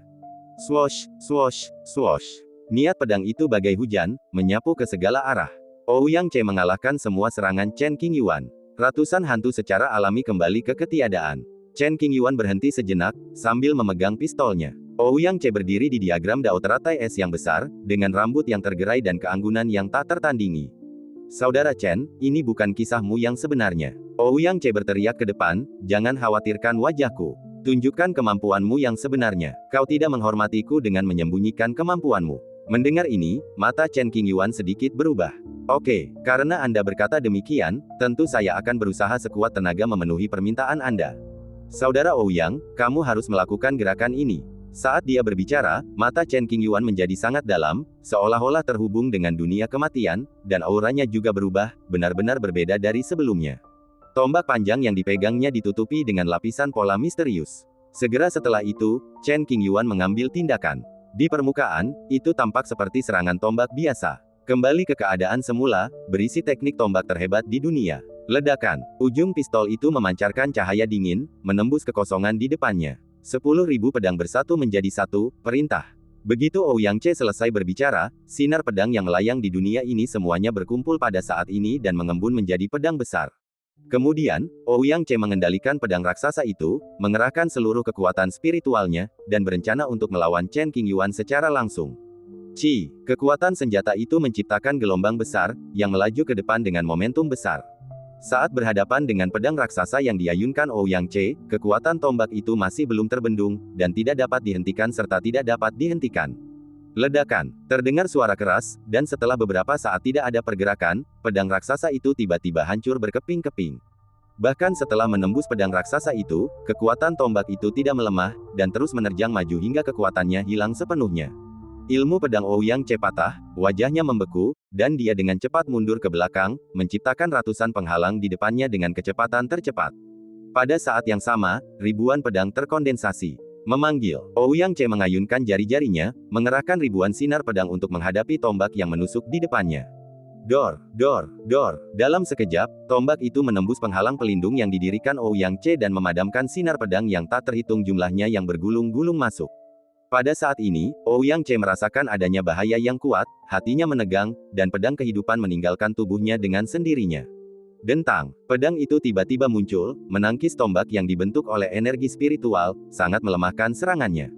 Swosh, swosh, swosh. Niat pedang itu bagai hujan, menyapu ke segala arah. Ouyang Che mengalahkan semua serangan Chen Qingyuan. Ratusan hantu secara alami kembali ke ketiadaan. Chen Qingyuan berhenti sejenak, sambil memegang pistolnya. Ouyang Che berdiri di diagram dao teratai es yang besar, dengan rambut yang tergerai dan keanggunan yang tak tertandingi. Saudara Chen, ini bukan kisahmu yang sebenarnya. Ouyang Che berteriak ke depan, jangan khawatirkan wajahku. Tunjukkan kemampuanmu yang sebenarnya. Kau tidak menghormatiku dengan menyembunyikan kemampuanmu. Mendengar ini, mata Chen Qingyuan sedikit berubah. Oke, karena Anda berkata demikian, tentu saya akan berusaha sekuat tenaga memenuhi permintaan Anda. Saudara Ouyang, kamu harus melakukan gerakan ini. Saat dia berbicara, mata Chen Qingyuan menjadi sangat dalam, seolah-olah terhubung dengan dunia kematian, dan auranya juga berubah, benar-benar berbeda dari sebelumnya. Tombak panjang yang dipegangnya ditutupi dengan lapisan pola misterius. Segera setelah itu, Chen Qingyuan mengambil tindakan. Di permukaan, itu tampak seperti serangan tombak biasa. Kembali ke keadaan semula, berisi teknik tombak terhebat di dunia. Ledakan. Ujung pistol itu memancarkan cahaya dingin, menembus kekosongan di depannya. 10.000 pedang bersatu menjadi satu, perintah. Begitu Ouyang Che selesai berbicara, sinar pedang yang melayang di dunia ini semuanya berkumpul pada saat ini dan mengembun menjadi pedang besar. Kemudian, Ouyang Che mengendalikan pedang raksasa itu, mengerahkan seluruh kekuatan spiritualnya, dan berencana untuk melawan Chen Qingyuan secara langsung. Kekuatan senjata itu menciptakan gelombang besar, yang melaju ke depan dengan momentum besar. Saat berhadapan dengan pedang raksasa yang diayunkan Ouyang Che, kekuatan tombak itu masih belum terbendung, dan tidak dapat dihentikan serta tidak dapat dihentikan. Ledakan. Terdengar suara keras, dan setelah beberapa saat tidak ada pergerakan, pedang raksasa itu tiba-tiba hancur berkeping-keping. Bahkan setelah menembus pedang raksasa itu, kekuatan tombak itu tidak melemah, dan terus menerjang maju hingga kekuatannya hilang sepenuhnya. Ilmu pedang Ouyang Che patah, wajahnya membeku, dan dia dengan cepat mundur ke belakang, menciptakan ratusan penghalang di depannya dengan kecepatan tercepat. Pada saat yang sama, ribuan pedang terkondensasi. Memanggil. Ouyang Che mengayunkan jari-jarinya, mengerahkan ribuan sinar pedang untuk menghadapi tombak yang menusuk di depannya. Dor, dor, dor. Dalam sekejap, tombak itu menembus penghalang pelindung yang didirikan Ouyang Che dan memadamkan sinar pedang yang tak terhitung jumlahnya yang bergulung-gulung masuk. Pada saat ini, Ouyang Che merasakan adanya bahaya yang kuat, hatinya menegang, dan pedang kehidupan meninggalkan tubuhnya dengan sendirinya. Dentang, pedang itu tiba-tiba muncul, menangkis tombak yang dibentuk oleh energi spiritual, sangat melemahkan serangannya.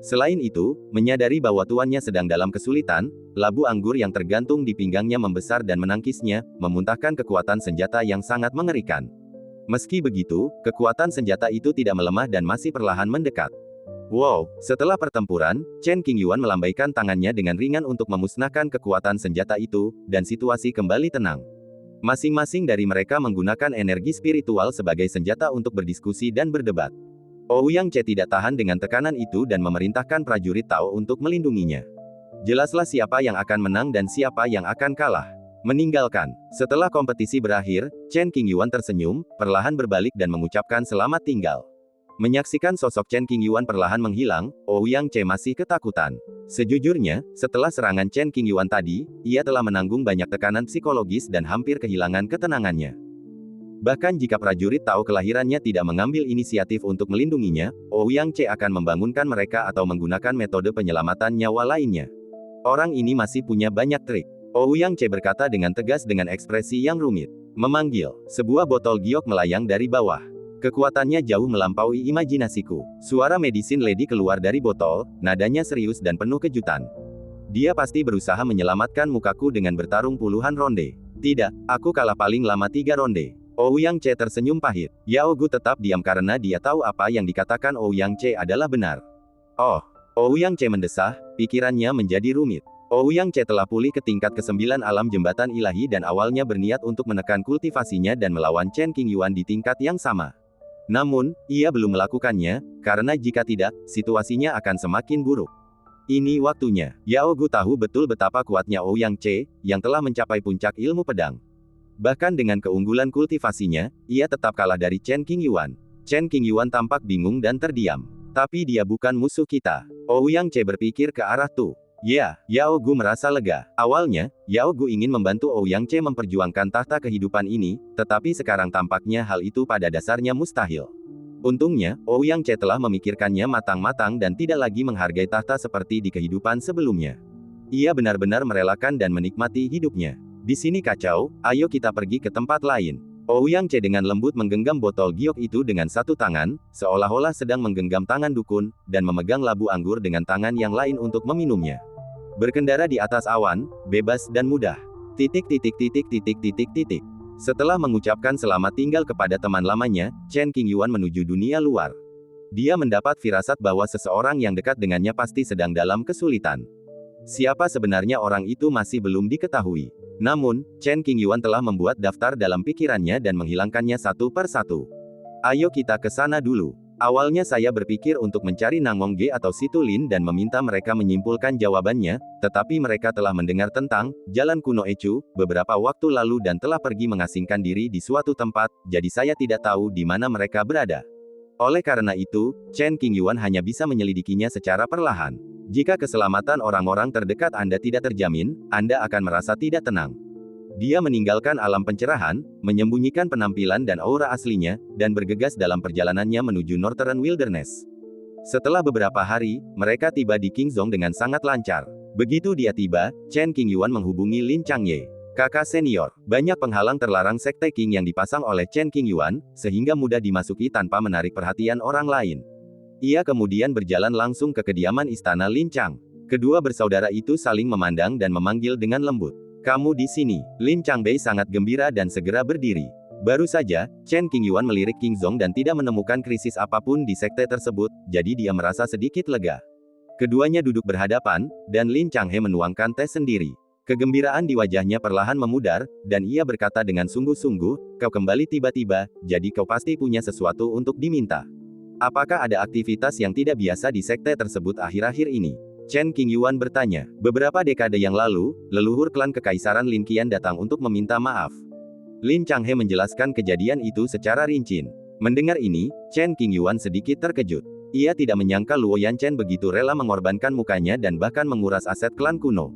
Selain itu, menyadari bahwa tuannya sedang dalam kesulitan, labu anggur yang tergantung di pinggangnya membesar dan menangkisnya, memuntahkan kekuatan senjata yang sangat mengerikan. Meski begitu, kekuatan senjata itu tidak melemah dan masih perlahan mendekat. Wow, setelah pertempuran, Chen Qingyuan melambaikan tangannya dengan ringan untuk memusnahkan kekuatan senjata itu, dan situasi kembali tenang. Masing-masing dari mereka menggunakan energi spiritual sebagai senjata untuk berdiskusi dan berdebat. Ouyang Che tidak tahan dengan tekanan itu dan memerintahkan prajurit Tao untuk melindunginya. Jelaslah siapa yang akan menang dan siapa yang akan kalah. Meninggalkan. Setelah kompetisi berakhir, Chen Qingyuan tersenyum, perlahan berbalik dan mengucapkan selamat tinggal. Menyaksikan sosok Chen Qingyuan perlahan menghilang, Ouyang Che masih ketakutan. Sejujurnya, setelah serangan Chen Qingyuan tadi, ia telah menanggung banyak tekanan psikologis dan hampir kehilangan ketenangannya. Bahkan jika prajurit Tao kelahirannya tidak mengambil inisiatif untuk melindunginya, Ouyang Che akan membangunkan mereka atau menggunakan metode penyelamatan nyawa lainnya. Orang ini masih punya banyak trik. Ouyang Che berkata dengan tegas dengan ekspresi yang rumit. Memanggil, sebuah botol giok melayang dari bawah. Kekuatannya jauh melampaui imajinasiku. Suara medisin lady keluar dari botol, nadanya serius dan penuh kejutan. Dia pasti berusaha menyelamatkan mukaku dengan bertarung puluhan ronde. Tidak, aku kalah paling lama 3 ronde. Ouyang Che tersenyum pahit. Yao Gu tetap diam karena dia tahu apa yang dikatakan Ouyang Che adalah benar. Oh, Ouyang Che mendesah, pikirannya menjadi rumit. Ouyang Che telah pulih ke tingkat ke-9 alam jembatan ilahi dan awalnya berniat untuk menekan kultivasinya dan melawan Chen Qingyuan di tingkat yang sama. Namun, ia belum melakukannya, karena jika tidak, situasinya akan semakin buruk. Ini waktunya. Yao Gu tahu betul betapa kuatnya Ouyang Che, yang telah mencapai puncak ilmu pedang. Bahkan dengan keunggulan kultivasinya, ia tetap kalah dari Chen Qingyuan. Chen Qingyuan tampak bingung dan terdiam. Tapi dia bukan musuh kita. Ouyang Che berpikir ke arah Tu. Ya, Yao Gu merasa lega. Awalnya, Yao Gu ingin membantu Ouyang Che memperjuangkan tahta kehidupan ini, tetapi sekarang tampaknya hal itu pada dasarnya mustahil. Untungnya, Ouyang Che telah memikirkannya matang-matang dan tidak lagi menghargai tahta seperti di kehidupan sebelumnya. Ia benar-benar merelakan dan menikmati hidupnya. Di sini kacau, ayo kita pergi ke tempat lain. Ouyang Che dengan lembut menggenggam botol giok itu dengan satu tangan, seolah-olah sedang menggenggam tangan dukun, dan memegang labu anggur dengan tangan yang lain untuk meminumnya. Berkendara di atas awan, bebas dan mudah. Setelah mengucapkan selamat tinggal kepada teman lamanya, Chen Qingyuan menuju dunia luar. Dia mendapat firasat bahwa seseorang yang dekat dengannya pasti sedang dalam kesulitan. Siapa sebenarnya orang itu masih belum diketahui. Namun, Chen Qingyuan telah membuat daftar dalam pikirannya dan menghilangkannya satu per satu. Ayo kita ke sana dulu. Awalnya saya berpikir untuk mencari Nangmong Ge atau Situlin dan meminta mereka menyimpulkan jawabannya, tetapi mereka telah mendengar tentang Jalan Kuno Ecu beberapa waktu lalu dan telah pergi mengasingkan diri di suatu tempat, jadi saya tidak tahu di mana mereka berada. Oleh karena itu, Chen Qingyuan hanya bisa menyelidikinya secara perlahan. Jika keselamatan orang-orang terdekat Anda tidak terjamin, Anda akan merasa tidak tenang. Dia meninggalkan alam pencerahan, menyembunyikan penampilan dan aura aslinya, dan bergegas dalam perjalanannya menuju Northern Wilderness. Setelah beberapa hari, mereka tiba di Qingzhou dengan sangat lancar. Begitu dia tiba, Chen Qingyuan menghubungi Lin Changye, kakak senior. Banyak penghalang terlarang Sekte Qing yang dipasang oleh Chen Qingyuan, sehingga mudah dimasuki tanpa menarik perhatian orang lain. Ia kemudian berjalan langsung ke kediaman istana Lin Chang. Kedua bersaudara itu saling memandang dan memanggil dengan lembut. Kamu di sini. Lin Changbei sangat gembira dan segera berdiri. Baru saja, Chen Qingyuan melirik Qingzhou dan tidak menemukan krisis apapun di sekte tersebut, jadi dia merasa sedikit lega. Keduanya duduk berhadapan, dan Lin Changhe menuangkan teh sendiri. Kegembiraan di wajahnya perlahan memudar, dan ia berkata dengan sungguh-sungguh, kau kembali tiba-tiba, jadi kau pasti punya sesuatu untuk diminta. Apakah ada aktivitas yang tidak biasa di sekte tersebut akhir-akhir ini? Chen Qingyuan bertanya. Beberapa dekade yang lalu, leluhur klan Kekaisaran Lin Qian datang untuk meminta maaf. Lin Changhe menjelaskan kejadian itu secara rinci. Mendengar ini, Chen Qingyuan sedikit terkejut. Ia tidak menyangka Luo Yanchen begitu rela mengorbankan mukanya dan bahkan menguras aset klan kuno.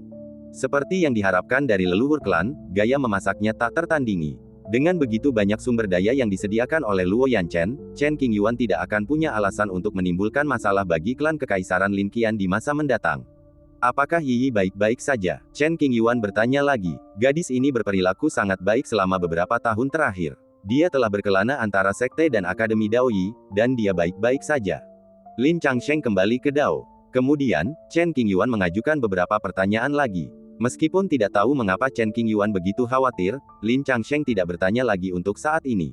Seperti yang diharapkan dari leluhur klan, gaya memasaknya tak tertandingi. Dengan begitu banyak sumber daya yang disediakan oleh Luo Yanchen, Chen Qingyuan tidak akan punya alasan untuk menimbulkan masalah bagi klan Kekaisaran Lin Qian di masa mendatang. Apakah Yi baik-baik saja? Chen Qingyuan bertanya lagi. Gadis ini berperilaku sangat baik selama beberapa tahun terakhir. Dia telah berkelana antara sekte dan Akademi Dao Yi, dan dia baik-baik saja. Lin Changsheng kembali ke Dao. Kemudian, Chen Qingyuan mengajukan beberapa pertanyaan lagi. Meskipun tidak tahu mengapa Chen Qingyuan begitu khawatir, Lin Changsheng tidak bertanya lagi untuk saat ini.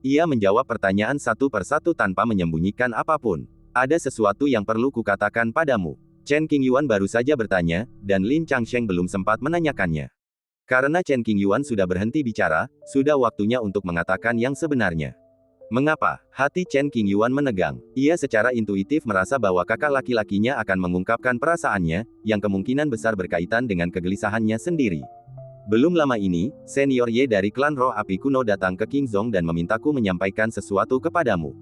Ia menjawab pertanyaan satu persatu tanpa menyembunyikan apapun. Ada sesuatu yang perlu kukatakan padamu. Chen Qingyuan baru saja bertanya, dan Lin Changsheng belum sempat menanyakannya. Karena Chen Qingyuan sudah berhenti bicara, sudah waktunya untuk mengatakan yang sebenarnya. Mengapa? Hati Chen Qingyuan menegang. Ia secara intuitif merasa bahwa kakak laki-lakinya akan mengungkapkan perasaannya, yang kemungkinan besar berkaitan dengan kegelisahannya sendiri. Belum lama ini, senior Ye dari klan Roh Api Kuno datang ke Qingzhong dan memintaku menyampaikan sesuatu kepadamu.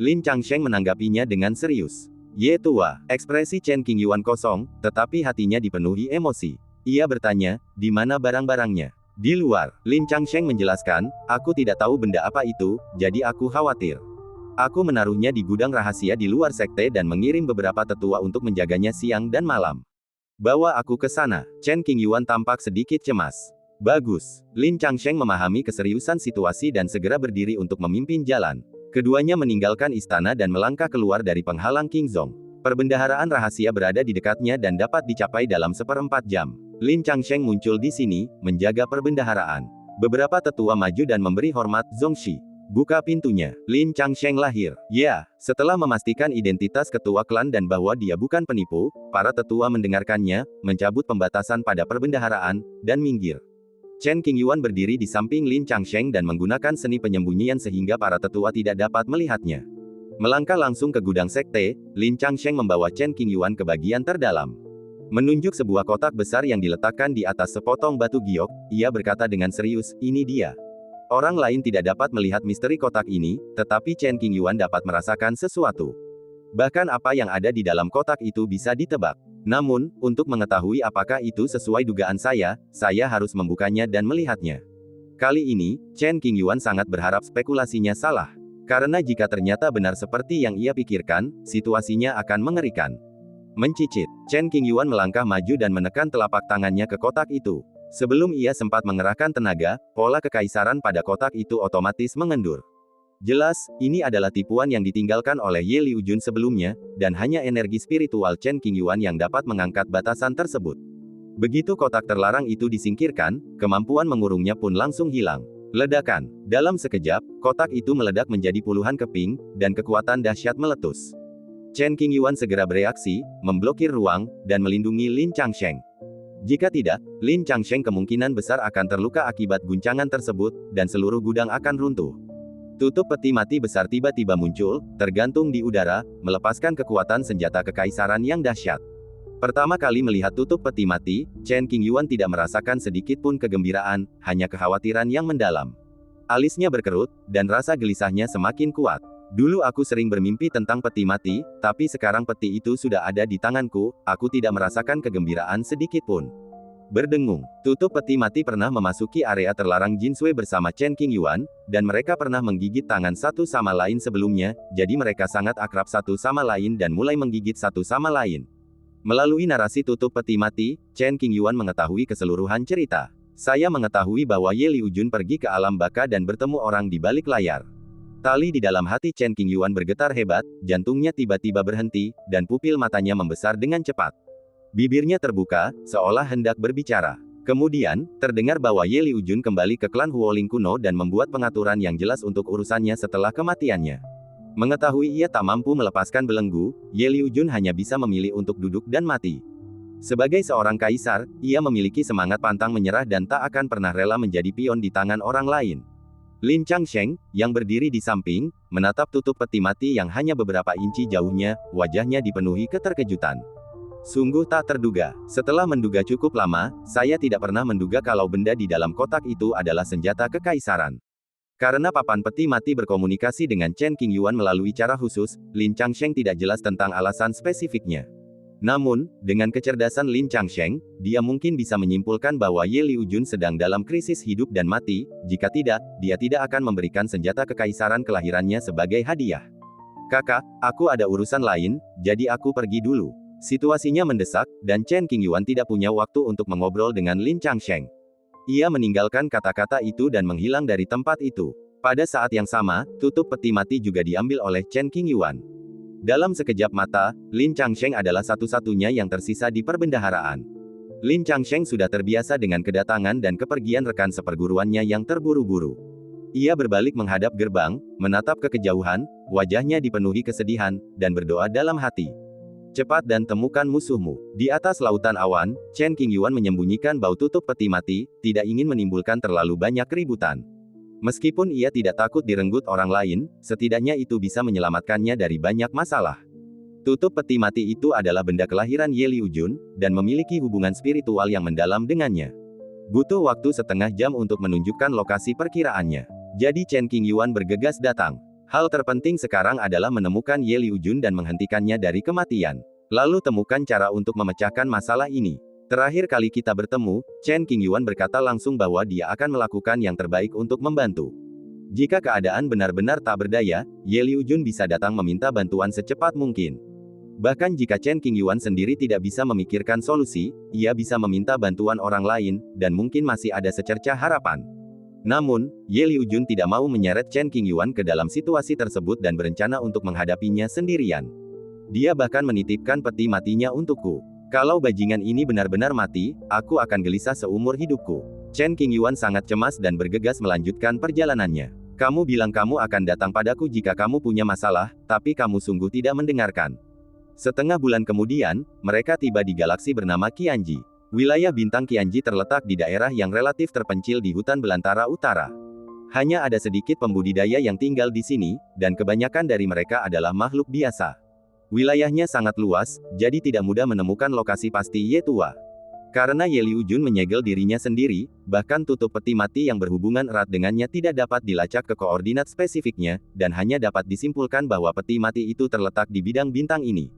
Lin Changsheng menanggapinya dengan serius. Ye tua, ekspresi Chen Qingyuan kosong, tetapi hatinya dipenuhi emosi. Ia bertanya, di mana barang-barangnya? Di luar, Lin Changsheng menjelaskan, aku tidak tahu benda apa itu, jadi aku khawatir. Aku menaruhnya di gudang rahasia di luar sekte dan mengirim beberapa tetua untuk menjaganya siang dan malam. Bawa aku ke sana. Chen Qingyuan tampak sedikit cemas. Bagus. Lin Changsheng memahami keseriusan situasi dan segera berdiri untuk memimpin jalan. Keduanya meninggalkan istana dan melangkah keluar dari penghalang Qingzhong. Perbendaharaan rahasia berada di dekatnya dan dapat dicapai dalam 1/4 jam. Lin Changsheng muncul di sini, menjaga perbendaharaan. Beberapa tetua maju dan memberi hormat, Zongxi. Buka pintunya. Lin Changsheng lahir. Ya, setelah memastikan identitas ketua klan dan bahwa dia bukan penipu, para tetua mendengarkannya, mencabut pembatasan pada perbendaharaan, dan minggir. Chen Qingyuan berdiri di samping Lin Changsheng dan menggunakan seni penyembunyian sehingga para tetua tidak dapat melihatnya. Melangkah langsung ke gudang sekte, Lin Changsheng membawa Chen Qingyuan ke bagian terdalam. Menunjuk sebuah kotak besar yang diletakkan di atas sepotong batu giok, ia berkata dengan serius, ini dia. Orang lain tidak dapat melihat misteri kotak ini, tetapi Chen Qingyuan dapat merasakan sesuatu. Bahkan apa yang ada di dalam kotak itu bisa ditebak. Namun, untuk mengetahui apakah itu sesuai dugaan saya harus membukanya dan melihatnya. Kali ini, Chen Qingyuan sangat berharap spekulasinya salah. Karena jika ternyata benar seperti yang ia pikirkan, situasinya akan mengerikan. Mencicit, Chen Qingyuan melangkah maju dan menekan telapak tangannya ke kotak itu. Sebelum ia sempat mengerahkan tenaga, pola kekaisaran pada kotak itu otomatis mengendur. Jelas, ini adalah tipuan yang ditinggalkan oleh Ye Liujun sebelumnya, dan hanya energi spiritual Chen Qingyuan yang dapat mengangkat batasan tersebut. Begitu kotak terlarang itu disingkirkan, kemampuan mengurungnya pun langsung hilang. Ledakan. Dalam sekejap, kotak itu meledak menjadi puluhan keping, dan kekuatan dahsyat meletus. Chen Qingyuan segera bereaksi, memblokir ruang, dan melindungi Lin Changsheng. Jika tidak, Lin Changsheng kemungkinan besar akan terluka akibat guncangan tersebut, dan seluruh gudang akan runtuh. Tutup peti mati besar tiba-tiba muncul, tergantung di udara, melepaskan kekuatan senjata kekaisaran yang dahsyat. Pertama kali melihat tutup peti mati, Chen Qingyuan tidak merasakan sedikit pun kegembiraan, hanya kekhawatiran yang mendalam. Alisnya berkerut, dan rasa gelisahnya semakin kuat. Dulu aku sering bermimpi tentang peti mati, tapi sekarang peti itu sudah ada di tanganku, aku tidak merasakan kegembiraan sedikit pun. Berdengung, tutup peti mati pernah memasuki area terlarang Jinsui bersama Chen Qingyuan, dan mereka pernah menggigit tangan satu sama lain sebelumnya, jadi mereka sangat akrab satu sama lain dan mulai menggigit satu sama lain. Melalui narasi tutup peti mati, Chen Qingyuan mengetahui keseluruhan cerita. Saya mengetahui bahwa Ye Liujun pergi ke alam baka dan bertemu orang di balik layar. Tali di dalam hati Chen Qingyuan bergetar hebat, jantungnya tiba-tiba berhenti, dan pupil matanya membesar dengan cepat. Bibirnya terbuka, seolah hendak berbicara. Kemudian, terdengar bahwa Ye Liujun kembali ke klan Huoling kuno dan membuat pengaturan yang jelas untuk urusannya setelah kematiannya. Mengetahui ia tak mampu melepaskan belenggu, Ye Liujun hanya bisa memilih untuk duduk dan mati. Sebagai seorang kaisar, ia memiliki semangat pantang menyerah dan tak akan pernah rela menjadi pion di tangan orang lain. Lin Changsheng, yang berdiri di samping, menatap tutup peti mati yang hanya beberapa inci jauhnya, wajahnya dipenuhi keterkejutan. Sungguh tak terduga. Setelah menduga cukup lama, saya tidak pernah menduga kalau benda di dalam kotak itu adalah senjata kekaisaran. Karena papan peti mati berkomunikasi dengan Chen Qingyuan melalui cara khusus, Lin Changsheng tidak jelas tentang alasan spesifiknya. Namun, dengan kecerdasan Lin Changsheng, dia mungkin bisa menyimpulkan bahwa Ye Liujun sedang dalam krisis hidup dan mati, jika tidak, dia tidak akan memberikan senjata kekaisaran kelahirannya sebagai hadiah. Kakak, aku ada urusan lain, jadi aku pergi dulu. Situasinya mendesak, dan Chen Qingyuan tidak punya waktu untuk mengobrol dengan Lin Changsheng. Ia meninggalkan kata-kata itu dan menghilang dari tempat itu. Pada saat yang sama, tutup peti mati juga diambil oleh Chen Qingyuan. Dalam sekejap mata, Lin Changsheng adalah satu-satunya yang tersisa di perbendaharaan. Lin Changsheng sudah terbiasa dengan kedatangan dan kepergian rekan seperguruannya yang terburu-buru. Ia berbalik menghadap gerbang, menatap ke kejauhan, wajahnya dipenuhi kesedihan, dan berdoa dalam hati. Cepat dan temukan musuhmu. Di atas lautan awan, Chen Qingyuan menyembunyikan bau tutup peti mati, tidak ingin menimbulkan terlalu banyak keributan. Meskipun ia tidak takut direnggut orang lain, setidaknya itu bisa menyelamatkannya dari banyak masalah. Tutup peti mati itu adalah benda kelahiran Ye Liujun, dan memiliki hubungan spiritual yang mendalam dengannya. Butuh waktu setengah jam untuk menunjukkan lokasi perkiraannya. Jadi Chen Qingyuan bergegas datang. Hal terpenting sekarang adalah menemukan Ye Liujun dan menghentikannya dari kematian. Lalu temukan cara untuk memecahkan masalah ini. Terakhir kali kita bertemu, Chen Qingyuan berkata langsung bahwa dia akan melakukan yang terbaik untuk membantu. Jika keadaan benar-benar tak berdaya, Ye Liujun bisa datang meminta bantuan secepat mungkin. Bahkan jika Chen Qingyuan sendiri tidak bisa memikirkan solusi, ia bisa meminta bantuan orang lain, dan mungkin masih ada secercah harapan. Namun, Ye Liujun tidak mau menyeret Chen Qingyuan ke dalam situasi tersebut dan berencana untuk menghadapinya sendirian. Dia bahkan menitipkan peti matinya untukku. Kalau bajingan ini benar-benar mati, aku akan gelisah seumur hidupku. Chen Qingyuan sangat cemas dan bergegas melanjutkan perjalanannya. Kamu bilang kamu akan datang padaku jika kamu punya masalah, tapi kamu sungguh tidak mendengarkan. Setengah bulan kemudian, mereka tiba di galaksi bernama Qianji. Wilayah bintang Qianji terletak di daerah yang relatif terpencil di hutan belantara utara. Hanya ada sedikit pembudidaya yang tinggal di sini, dan kebanyakan dari mereka adalah makhluk biasa. Wilayahnya sangat luas, jadi tidak mudah menemukan lokasi pasti Ye tua. Karena Ye Liujun menyegel dirinya sendiri, bahkan tutup peti mati yang berhubungan erat dengannya tidak dapat dilacak ke koordinat spesifiknya, dan hanya dapat disimpulkan bahwa peti mati itu terletak di bidang bintang ini.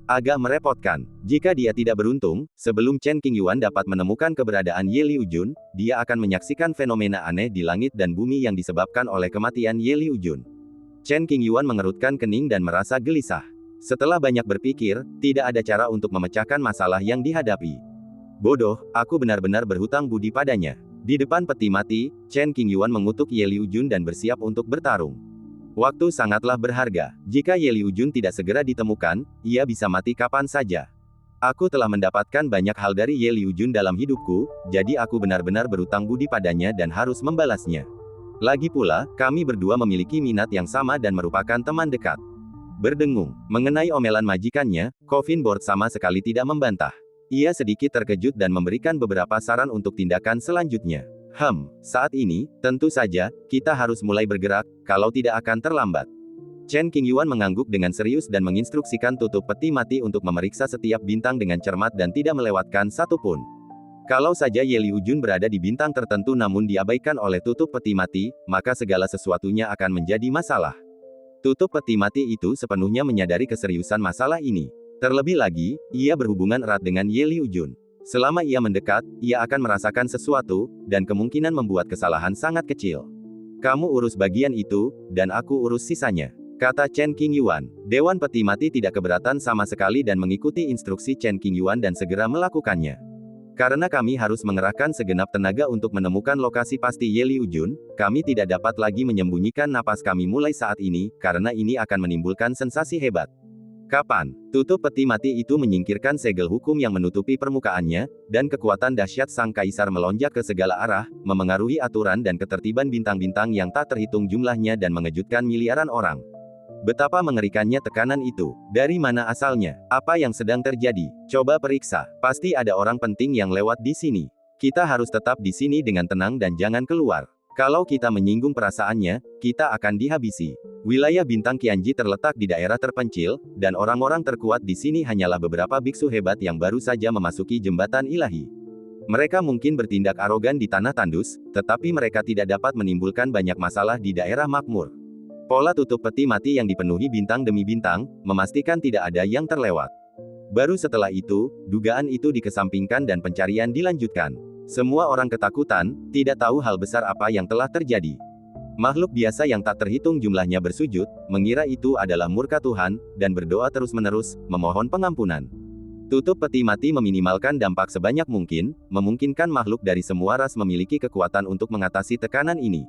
Agak merepotkan. Jika dia tidak beruntung, sebelum Chen Qingyuan dapat menemukan keberadaan Ye Liujun, dia akan menyaksikan fenomena aneh di langit dan bumi yang disebabkan oleh kematian Ye Liujun. Chen Qingyuan mengerutkan kening dan merasa gelisah. Setelah banyak berpikir, tidak ada cara untuk memecahkan masalah yang dihadapi. Bodoh, aku benar-benar berhutang budi padanya. Di depan peti mati, Chen Qingyuan mengutuk Ye Liujun dan bersiap untuk bertarung. Waktu sangatlah berharga. Jika Ye Liujun tidak segera ditemukan, ia bisa mati kapan saja. Aku telah mendapatkan banyak hal dari Ye Liujun dalam hidupku, jadi aku benar-benar berhutang budi padanya dan harus membalasnya. Lagi pula, kami berdua memiliki minat yang sama dan merupakan teman dekat. Berdengung. Mengenai omelan majikannya, Coffin Board sama sekali tidak membantah. Ia sedikit terkejut dan memberikan beberapa saran untuk tindakan selanjutnya. Saat ini, tentu saja, kita harus mulai bergerak, kalau tidak akan terlambat. Chen Qingyuan mengangguk dengan serius dan menginstruksikan tutup peti mati untuk memeriksa setiap bintang dengan cermat dan tidak melewatkan satu pun. Kalau saja Ye Liujun berada di bintang tertentu namun diabaikan oleh tutup peti mati, maka segala sesuatunya akan menjadi masalah. Tutup peti mati itu sepenuhnya menyadari keseriusan masalah ini. Terlebih lagi, ia berhubungan erat dengan Ye Liujun. Selama ia mendekat, ia akan merasakan sesuatu, dan kemungkinan membuat kesalahan sangat kecil. Kamu urus bagian itu, dan aku urus sisanya, kata Chen Qingyuan. Dewan Peti Mati tidak keberatan sama sekali dan mengikuti instruksi Chen Qingyuan dan segera melakukannya. Karena kami harus mengerahkan segenap tenaga untuk menemukan lokasi pasti Ye Liujun, kami tidak dapat lagi menyembunyikan napas kami mulai saat ini, karena ini akan menimbulkan sensasi hebat. Kapan? Tutup peti mati itu menyingkirkan segel hukum yang menutupi permukaannya, dan kekuatan dahsyat sang kaisar melonjak ke segala arah, memengaruhi aturan dan ketertiban bintang-bintang yang tak terhitung jumlahnya dan mengejutkan miliaran orang. Betapa mengerikannya tekanan itu. Dari mana asalnya? Apa yang sedang terjadi? Coba periksa. Pasti ada orang penting yang lewat di sini. Kita harus tetap di sini dengan tenang dan jangan keluar. Kalau kita menyinggung perasaannya, kita akan dihabisi. Wilayah bintang Qianji terletak di daerah terpencil, dan orang-orang terkuat di sini hanyalah beberapa biksu hebat yang baru saja memasuki jembatan ilahi. Mereka mungkin bertindak arogan di tanah tandus, tetapi mereka tidak dapat menimbulkan banyak masalah di daerah makmur. Pola tutup peti mati yang dipenuhi bintang demi bintang, memastikan tidak ada yang terlewat. Baru setelah itu, dugaan itu dikesampingkan dan pencarian dilanjutkan. Semua orang ketakutan, tidak tahu hal besar apa yang telah terjadi. Makhluk biasa yang tak terhitung jumlahnya bersujud, mengira itu adalah murka Tuhan, dan berdoa terus-menerus, memohon pengampunan. Tutup peti mati meminimalkan dampak sebanyak mungkin, memungkinkan makhluk dari semua ras memiliki kekuatan untuk mengatasi tekanan ini.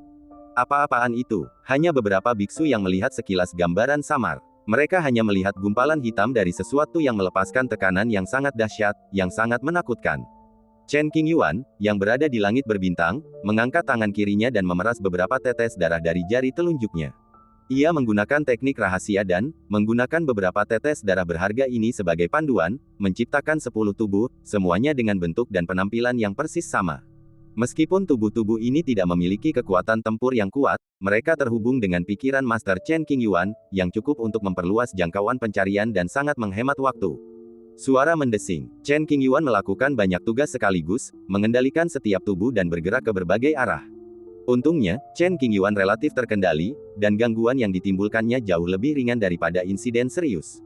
Apa-apaan itu? Hanya beberapa biksu yang melihat sekilas gambaran samar. Mereka hanya melihat gumpalan hitam dari sesuatu yang melepaskan tekanan yang sangat dahsyat, yang sangat menakutkan. Chen Qingyuan, yang berada di langit berbintang, mengangkat tangan kirinya dan memeras beberapa tetes darah dari jari telunjuknya. Ia menggunakan teknik rahasia dan, menggunakan beberapa tetes darah berharga ini sebagai panduan, menciptakan 10 tubuh, semuanya dengan bentuk dan penampilan yang persis sama. Meskipun tubuh-tubuh ini tidak memiliki kekuatan tempur yang kuat, mereka terhubung dengan pikiran Master Chen Qingyuan, yang cukup untuk memperluas jangkauan pencarian dan sangat menghemat waktu. Suara mendesing. Chen Qingyuan melakukan banyak tugas sekaligus, mengendalikan setiap tubuh dan bergerak ke berbagai arah. Untungnya, Chen Qingyuan relatif terkendali, dan gangguan yang ditimbulkannya jauh lebih ringan daripada insiden serius.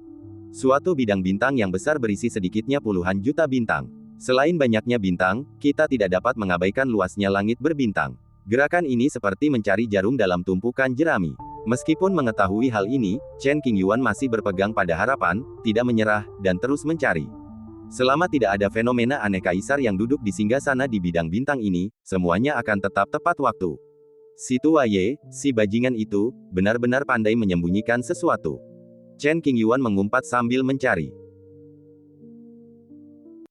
Suatu bidang bintang yang besar berisi sedikitnya puluhan juta bintang. Selain banyaknya bintang, kita tidak dapat mengabaikan luasnya langit berbintang. Gerakan ini seperti mencari jarum dalam tumpukan jerami. Meskipun mengetahui hal ini, Chen Qingyuan masih berpegang pada harapan, tidak menyerah, dan terus mencari. Selama tidak ada fenomena aneh kaisar yang duduk di singgasana di bidang bintang ini, semuanya akan tetap tepat waktu. Si tua Ye, si bajingan itu, benar-benar pandai menyembunyikan sesuatu. Chen Qingyuan mengumpat sambil mencari.